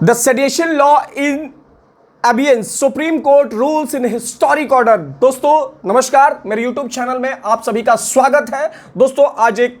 The sedition law in abeyance, supreme court rules in historic order. दोस्तों नमस्कार, मेरे YouTube channel में आप सभी का स्वागत है। दोस्तों आज एक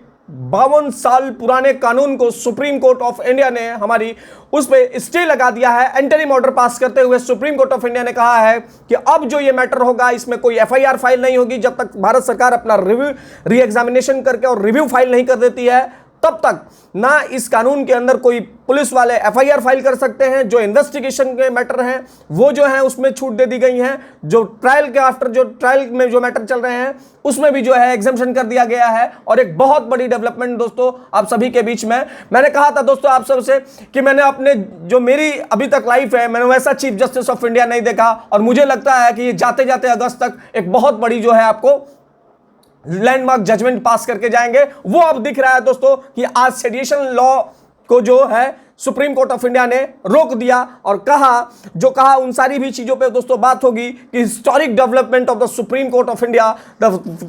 52 साल पुराने कानून को सुप्रीम कोर्ट ऑफ इंडिया ने हमारी उस पर स्टे लगा दिया है। एंटरिम ऑर्डर पास करते हुए सुप्रीम कोर्ट ऑफ इंडिया ने कहा है कि अब जो ये मैटर होगा इसमें कोई एफआईआर फाइल नहीं होगी जब तक भारत सरकार अपना रिव्यू री एग्जामिनेशन करके और रिव्यू फाइल नहीं कर देती है, तब तक ना इस कानून के अंदर कोई पुलिस वाले एफआईआर फाइल कर सकते हैं। जो इन्वेस्टिगेशन के मैटर हैं वो जो है उसमें छूट दे दी गई है। जो ट्रायल के आफ्टर जो ट्रायल में जो मैटर चल रहे हैं उसमें भी जो है एग्जम्पशन कर दिया गया है। और एक बहुत बड़ी डेवलपमेंट दोस्तों आप सभी के बीच में, मैंने कहा था दोस्तों आप सबसे कि मैंने अपने जो मेरी अभी तक लाइफ है मैंने वैसा चीफ जस्टिस ऑफ इंडिया नहीं देखा, और मुझे लगता है कि ये जाते जाते अगस्त तक एक बहुत बड़ी जो है आपको लैंडमार्क जजमेंट पास करके जाएंगे। वो अब दिख रहा है दोस्तों कि आज सेडिशन लॉ को जो है सुप्रीम कोर्ट ऑफ इंडिया ने रोक दिया और कहा उन सारी भी चीजों पे दोस्तों बात होगी कि historic development of the supreme court of India, the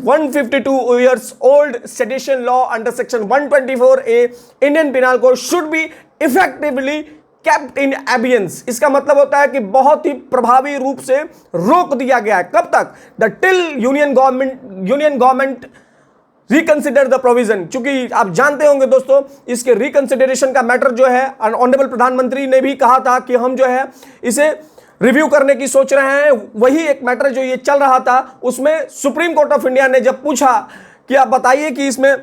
152 years old sedition law under section 124A Indian penal code should be effectively kept in abeyance. इसका मतलब होता है कि बहुत ही प्रभावी रूप से रोक दिया गया है। कब तक? The till union government reconsider the provision. क्योंकि आप जानते होंगे दोस्तों इसके रिकंसिडरेशन का मैटर जो है ऑनरेबल प्रधानमंत्री ने भी कहा था कि हम जो है इसे रिव्यू करने की सोच रहे हैं। वही एक मैटर जो ये चल रहा था उसमें सुप्रीम कोर्ट ऑफ इंडिया ने जब पूछा कि आप बताइए कि इसमें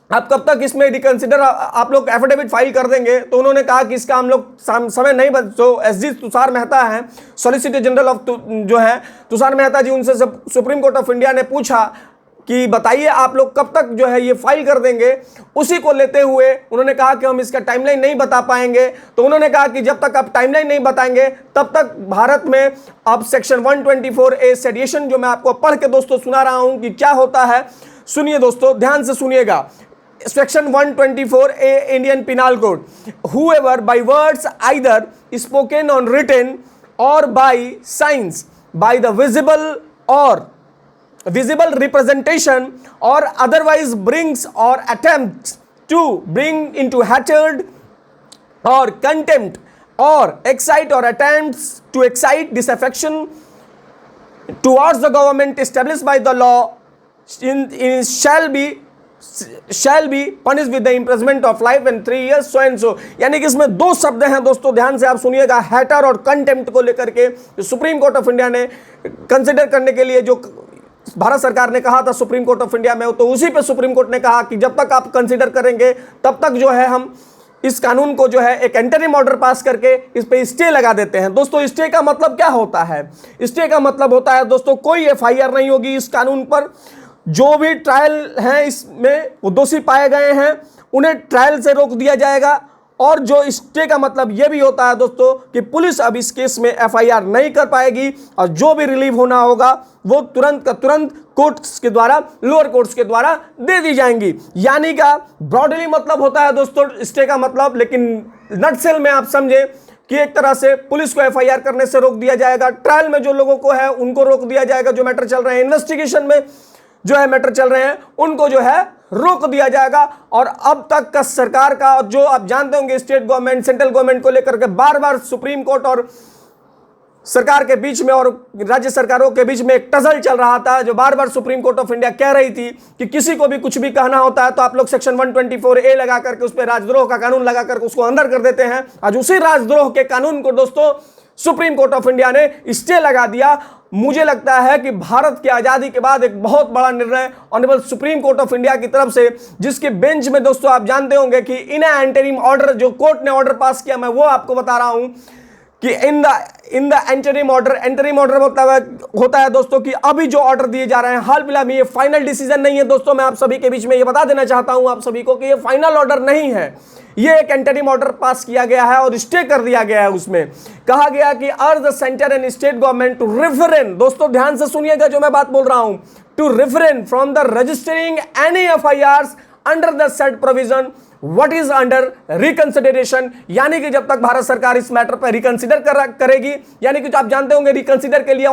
आप कब तक इसमें रिकंसिडर आप लोग एफिडेविट फाइल कर देंगे, तो उन्होंने कहा कि इसका हम लोग समय नहीं बच। जो एसजी तुषार मेहता हैं, सॉलिसिटर जनरल ऑफ जो है तुषार मेहता जी, उनसे सुप्रीम कोर्ट ऑफ इंडिया ने पूछा कि बताइए आप लोग कब तक जो है ये फाइल कर देंगे। उसी को लेते हुए उन्होंने कहा कि हम इसका टाइमलाइन नहीं बता पाएंगे। तो उन्होंने कहा कि जब तक आप टाइमलाइन नहीं बताएंगे तब तक भारत में अब सेक्शन 124A सेडिशन जो मैं आपको पढ़ के दोस्तों सुना रहा हूं कि क्या होता है, सुनिए दोस्तों, ध्यान से सुनिएगा। Section 124A Indian Penal Code. Whoever by words either spoken or written or by signs, by the visible representation or otherwise brings or attempts to bring into hatred or contempt or excite or attempts to excite disaffection towards the government established by the law shall be punished with the imprisonment of life and 3 years so and so। यानी कि इसमें दो शब्द हैं दोस्तों, ध्यान से आप सुनिएगा। हैटर और कंटेम्प्ट को लेकर के सुप्रीम कोर्ट ऑफ इंडिया ने कंसिडर करने के लिए जो भारत सरकार ने कहा था सुप्रीम कोर्ट ऑफ इंडिया में, तो उसी पे सुप्रीम कोर्ट ने कहा कि जब तक आप कंसिडर करेंगे तब तक जो है हम इस कानून को जो है एक एंटरिम ऑर्डर पास करके इस पे स्टे लगा देते हैं। दोस्तों स्टे का मतलब क्या होता है? स्टे का मतलब होता है दोस्तों कोई एफआईआर नहीं होगी इस कानून पर। जो भी ट्रायल हैं इसमें वो दोषी पाए गए हैं उन्हें ट्रायल से रोक दिया जाएगा। और जो स्टे का मतलब ये भी होता है दोस्तों कि पुलिस अब इस केस में एफआईआर नहीं कर पाएगी और जो भी रिलीव होना होगा वो तुरंत का तुरंत कोर्ट्स के द्वारा, लोअर कोर्ट्स के द्वारा दे दी जाएंगी। यानी का ब्रॉडली मतलब होता है दोस्तों स्टे का मतलब, लेकिन नटसेल में आप समझे कि एक तरह से पुलिस को एफआईआर करने से रोक दिया जाएगा। ट्रायल में जो लोगों को है उनको रोक दिया जाएगा। जो मैटर चल रहे हैं इन्वेस्टिगेशन में जो है मैटर चल रहे हैं उनको जो है रोक दिया जाएगा। और अब तक का सरकार का जो आप जानते होंगे स्टेट गवर्नमेंट सेंट्रल गवर्नमेंट को लेकर के बार बार सुप्रीम कोर्ट और सरकार के बीच में और राज्य सरकारों के बीच में एक टजल चल रहा था, जो बार बार सुप्रीम कोर्ट ऑफ इंडिया कह रही थी कि किसी को भी कुछ भी कहना होता है तो आप लोग सेक्शन 124A लगा करके उस पर राजद्रोह का कानून लगा करके उसको अंदर कर देते हैं। आज उसी राजद्रोह के कानून को दोस्तों सुप्रीम कोर्ट ऑफ इंडिया ने स्टे लगा दिया। मुझे लगता है कि भारत की आजादी के बाद एक बहुत बड़ा निर्णय honourable supreme court of India की तरफ से, जिसके बेंच में दोस्तों आप जानते होंगे कि इन एंटरिम ऑर्डर जो कोर्ट ने ऑर्डर पास किया, मैं वो आपको बता रहा हूं कि इन द एंटरिम ऑर्डर होता है दोस्तों कि अभी जो ऑर्डर दिए जा रहे हैं हाल फिलहाल में, ये फाइनल डिसीजन नहीं है दोस्तों। मैं आप सभी के बीच में ये बता देना चाहता हूं आप सभी को कि ये फाइनल ऑर्डर नहीं है, ये एक एंटरिम ऑर्डर पास किया गया है और स्टे कर दिया गया है। उसमें कहा गया कि urge the centre and state government to refrain, दोस्तों ध्यान से सुनिएगा जो मैं बात बोल रहा हूं, to refrain from the registering any FIRs under the said provision what is under reconsideration. यानी कि जब तक भारत सरकार इस मैटर पर रिकंसिडर करेगी, यानी कि जो आप जानते होंगे रिकंसिडर के लिए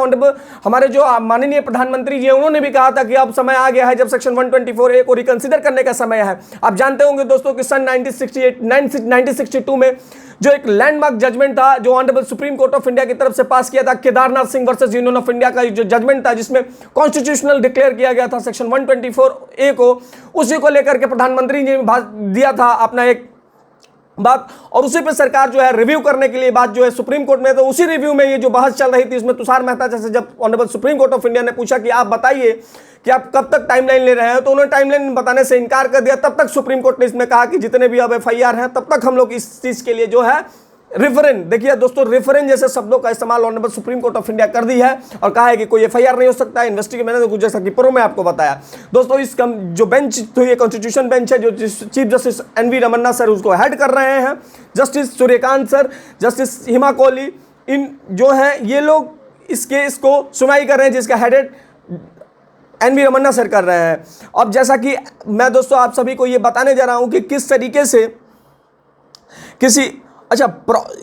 हमारे जो माननीय प्रधानमंत्री जी उन्होंने भी कहा था कि अब समय आ गया है जब सेक्शन 124A को रिकंसिडर करने का समय है। आप जानते होंगे दोस्तों कि सन 1962 में जो एक लैंडमार्क जजमेंट था जो honourable supreme court of India की तरफ से पास किया था, Kedarnath Singh versus union of India का जो जजमेंट था जिसमें कॉन्स्टिट्यूशनल डिक्लेयर किया गया था सेक्शन 124A को, उसी को लेकर के प्रधानमंत्री ने दिया था अपना एक बात, और उसी पे सरकार जो है रिव्यू करने के लिए बात जो है सुप्रीम कोर्ट में, तो उसी रिव्यू में ये जो बहस चल रही थी इसमें तुषार मेहता जैसे जब honourable supreme court of India ने पूछा कि आप बताइए कि आप कब तक टाइमलाइन ले रहे हैं, तो उन्होंने टाइमलाइन बताने से इनकार कर दिया। तब तक सुप्रीम कोर्ट ने इसमें कहा कि जितने भी अब FIR हैं तब तक हम लोग इस चीज के लिए जो है रेफरेंस, देखिए दोस्तों रेफरेंस जैसे शब्दों का इस्तेमाल honourable supreme court of India कर दी है और कहा है कि कोई FIR नहीं हो सकता है इन्वेस्टिगेशन। मैंने तो जैसा कि पूर्व में आपको बताया दोस्तों, इस जो बेंच तो ये कॉन्स्टिट्यूशन बेंच है जो chief justice NV Ramana sir उसको हेड कर रहे हैं, justice Suryakant sir, justice Hima Kohli, इन जो है ये लोग इस केस को सुनवाई कर रहे हैं जिसका हेडेड NV रमन्ना सर कर रहे हैं। अब जैसा कि मैं दोस्तों आप सभी को ये बताने जा रहा हूं कि किस तरीके से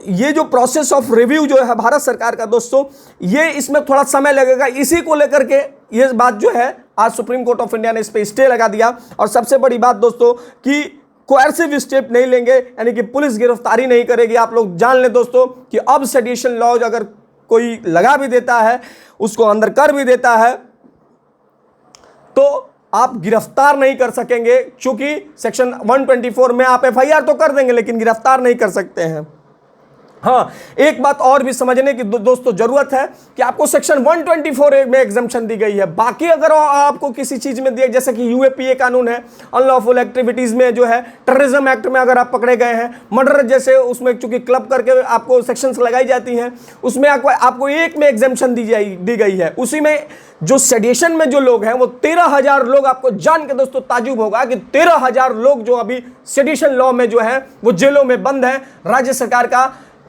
ये जो प्रोसेस ऑफ रिव्यू जो है भारत सरकार का दोस्तों, ये इसमें थोड़ा समय लगेगा। इसी को लेकर के ये बात जो है आज सुप्रीम कोर्ट ऑफ इंडिया ने इस पे स्टे लगा दिया। और सबसे बड़ी बात दोस्तों कि कोएर्सिव स्टेप नहीं लेंगे, यानी कि पुलिस गिरफ्तारी नहीं करेगी। आप लोग जान लें दोस्तों कि अब सेडिशन लॉज अगर कोई लगा भी देता है, उसको अंदर कर भी देता है, तो आप गिरफ्तार नहीं कर सकेंगे, क्योंकि सेक्शन 124 में आप FIR तो कर देंगे लेकिन गिरफ्तार नहीं कर सकते हैं। हाँ, एक बात और भी समझने की दोस्तों जरूरत है कि आपको सेक्शन 124 में एग्जम्पशन दी गई है। बाकी अगर आपको किसी चीज में दिया, जैसे कि UAPA कानून है, अनलॉफुल एक्टिविटीज में जो है, टेररिज्म एक्ट में अगर आप पकड़े गए हैं, मर्डर जैसे उसमें चूंकि क्लब करके आपको सेक्शंस लगाई जाती हैं, उसमें आपको एक में एग्जम्पशन दी गई है। उसी में जो सेडिशन में जो लोग हैं वो 13,000 लोग, आपको जान के दोस्तों ताजुब होगा कि 13,000 लोग जो अभी सेडिशन लॉ में जो है वो जेलों में बंद है।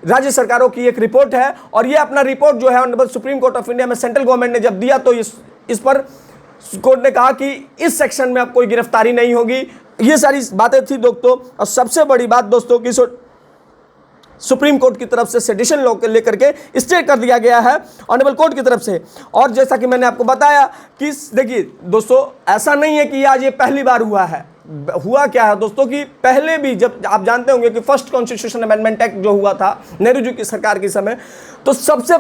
राज्य सरकारों की एक रिपोर्ट है और ये अपना रिपोर्ट जो है honourable supreme court of India में सेंट्रल गवर्नमेंट ने जब दिया तो इस पर कोर्ट ने कहा कि इस सेक्शन में अब कोई गिरफ्तारी नहीं होगी। ये सारी बातें थी दोस्तों। और सबसे बड़ी बात दोस्तों कि सुप्रीम कोर्ट की तरफ से सेडिशन लॉ को लेकर के स्टे कर दिया गया है ऑनरेबल कोर्ट की तरफ से। और जैसा कि मैंने आपको बताया कि देखिए दोस्तों, ऐसा नहीं है कि आज ये पहली बार हुआ है। हुआ क्या है दोस्तों कि पहले भी, जब आप जानते होंगे कि फर्स्ट कॉन्स्टिट्यूशन अमेंडमेंट एक्ट जो हुआ था नेहरू जी की सरकार के समय, तो सबसे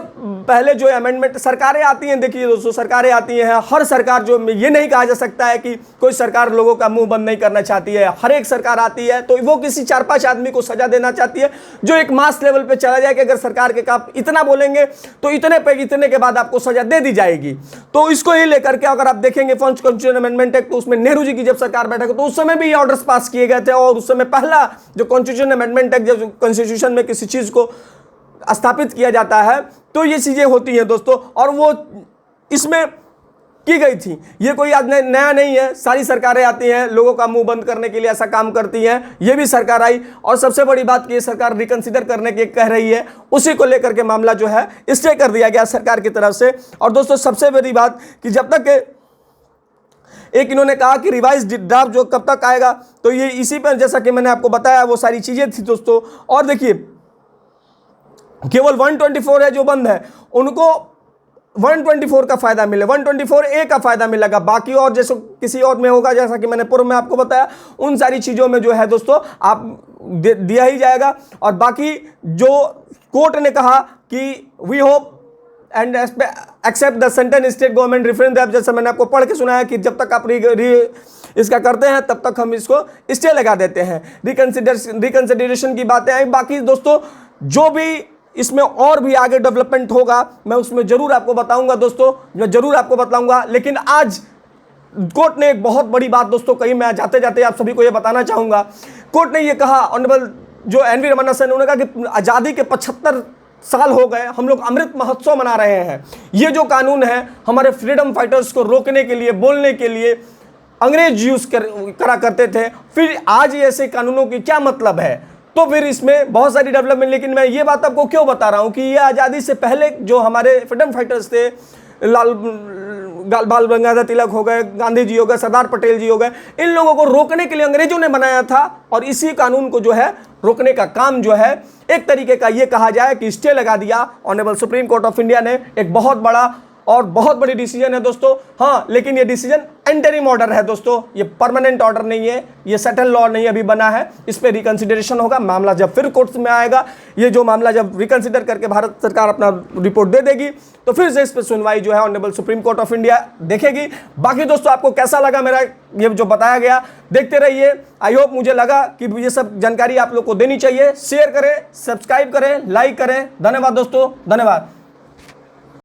पहले जो अमेंडमेंट सरकारें आती हैं, देखिए दोस्तों सरकारें आती हैं, हर सरकार जो, ये नहीं कहा जा सकता है कि कोई सरकार लोगों का मुंह बंद नहीं करना चाहती है। हर एक सरकार आती है तो वो किसी 4-5 आदमी को सजा देना चाहती है जो एक मास लेवल पे चला जाए कि अगर सरकार के आप इतना बोलेंगे तो इतने के बाद आपको सजा दे दी जाएगी। तो इसको ही लेकर के अगर आप देखेंगे फर्स्ट कॉन्स्टिट्यूशन अमेंडमेंट एक्ट, तो उसमें नेहरू जी की जब सरकार बैठा तो उस समय भी ऑर्डर्स पास किए गए थे। और उस समय पहला जो कॉन्स्टिट्यूशन अमेंडमेंट एक्ट, जब कॉन्स्टिट्यूशन में किसी चीज को स्थापित किया जाता है तो ये चीजें होती हैं दोस्तों, और वो इसमें की गई थी। ये कोई आज नया नहीं है, सारी सरकारें आती हैं लोगों का मुंह बंद करने के लिए ऐसा काम करती हैं। ये भी सरकार आई और सबसे बड़ी बात कि ये सरकार रिकंसीडर करने की कह रही है, उसी को लेकर के मामला जो है स्टे कर दिया गया सरकार की तरफ से। और दोस्तों सबसे बड़ी बात कि जब तक एक इन्होंने कहा कि रिवाइज ड्राफ्ट जो कब तक आएगा, तो ये इसी पर जैसा कि मैंने आपको बताया वो सारी चीजें थी दोस्तों। और देखिए केवल 124 है जो बंद है, उनको 124 का फायदा मिले, 124A का फायदा मिलेगा। बाकी और जैसे किसी और में होगा, जैसा कि मैंने पूर्व में आपको बताया, उन सारी चीजों में जो है दोस्तों आप दिया ही जाएगा। और बाकी जो कोर्ट ने कहा कि we hope and accept the sentence state government reference, जैसे मैंने आपको पढ़ के सुनाया कि जब तक आप इसका करते हैं तब तक हम इसको स्टे लगा देते हैं। रिकंसिडरेशन की बातें आई। बाकी दोस्तों जो भी इसमें और भी आगे डेवलपमेंट होगा मैं उसमें जरूर आपको बताऊंगा दोस्तों, मैं जरूर आपको बताऊंगा। लेकिन आज कोर्ट ने एक बहुत बड़ी बात दोस्तों कही, मैं जाते जाते आप सभी को यह बताना चाहूंगा। कोर्ट ने यह कहा, ऑनरेबल जो NV रमन्ना सर ने, उन्होंने कहा कि आज़ादी के 75 साल हो गए, हम लोग अमृत महोत्सव मना रहे हैं। ये जो कानून है हमारे फ्रीडम फाइटर्स को रोकने के लिए, बोलने के लिए अंग्रेज यूज करा करते थे, फिर आज ऐसे कानूनों की क्या मतलब है? तो फिर इसमें बहुत सारी डेवलपमेंट। लेकिन मैं ये बात आपको क्यों बता रहा हूं कि ये आज़ादी से पहले जो हमारे फ्रीडम फाइटर्स थे, बाल गंगाधर तिलक हो गए, गांधी जी हो गए, सरदार पटेल जी हो गए, इन लोगों को रोकने के लिए अंग्रेजों ने बनाया था। और इसी कानून को जो है रोकने का काम जो है एक तरीके का ये कहा जाए कि स्टे लगा दिया honourable supreme court of India ने। एक बहुत बड़ा और बहुत बड़ी डिसीजन है दोस्तों। हाँ, लेकिन ये डिसीजन इंटरिम ऑर्डर है दोस्तों, ये परमानेंट ऑर्डर नहीं है, ये सेटल लॉ नहीं अभी बना है। इस पे रिकंसिडरेशन होगा, मामला जब फिर कोर्ट में आएगा, ये जो मामला जब रिकंसिडर करके भारत सरकार अपना रिपोर्ट दे देगी तो फिर से इस पे सुनवाई जो है honourable supreme court of India देखेगी। बाकी दोस्तों आपको कैसा लगा मेरा ये जो बताया गया, देखते रहिए। आई होप मुझे लगा कि ये सब जानकारी आप लोग को देनी चाहिए। शेयर करें, सब्सक्राइब करें, लाइक करें। धन्यवाद दोस्तों, धन्यवाद।